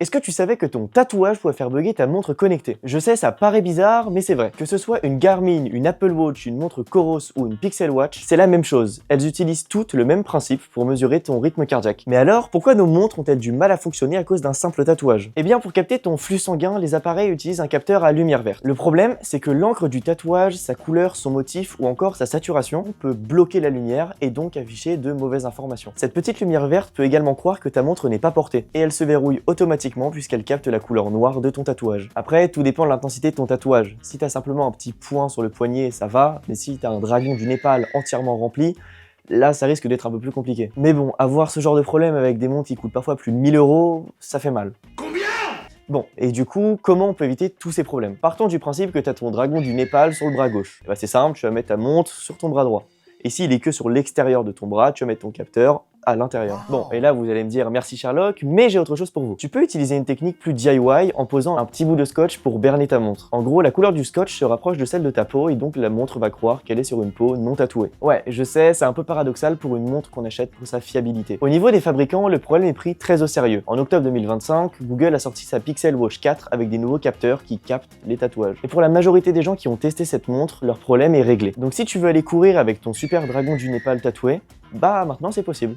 Est-ce que tu savais que ton tatouage pouvait faire bugger ta montre connectée? Je sais, ça paraît bizarre, mais c'est vrai. Que ce soit une Garmin, une Apple Watch, une montre Coros ou une Pixel Watch, c'est la même chose. Elles utilisent toutes le même principe pour mesurer ton rythme cardiaque. Mais alors, pourquoi nos montres ont-elles du mal à fonctionner à cause d'un simple tatouage? Eh bien, pour capter ton flux sanguin, les appareils utilisent un capteur à lumière verte. Le problème, c'est que l'encre du tatouage, sa couleur, son motif ou encore sa saturation peut bloquer la lumière et donc afficher de mauvaises informations. Cette petite lumière verte peut également croire que ta montre n'est pas portée et elle se verrouille automatiquement puisqu'elle capte la couleur noire de ton tatouage. Après, tout dépend de l'intensité de ton tatouage. Si t'as simplement un petit point sur le poignet, ça va, mais si t'as un dragon du Népal entièrement rempli, là ça risque d'être un peu plus compliqué. Mais bon, avoir ce genre de problème avec des montres qui coûtent parfois plus de 1000 €, ça fait mal. Bon, et du coup, comment on peut éviter tous ces problèmes? Partons du principe que tu as ton dragon du Népal sur le bras gauche. Bah, c'est simple, tu vas mettre ta montre sur ton bras droit. Et s'il est que sur l'extérieur de ton bras, tu vas mettre ton capteur à l'intérieur. Bon, et là vous allez me dire merci Sherlock, mais j'ai autre chose pour vous. Tu peux utiliser une technique plus DIY en posant un petit bout de scotch pour berner ta montre. En gros, la couleur du scotch se rapproche de celle de ta peau et donc la montre va croire qu'elle est sur une peau non tatouée. Ouais, je sais, c'est un peu paradoxal pour une montre qu'on achète pour sa fiabilité. Au niveau des fabricants, le problème est pris très au sérieux. En octobre 2025, Google a sorti sa Pixel Watch 4 avec des nouveaux capteurs qui captent les tatouages. Et pour la majorité des gens qui ont testé cette montre, leur problème est réglé. Donc si tu veux aller courir avec ton super dragon du Népal tatoué, bah maintenant c'est possible.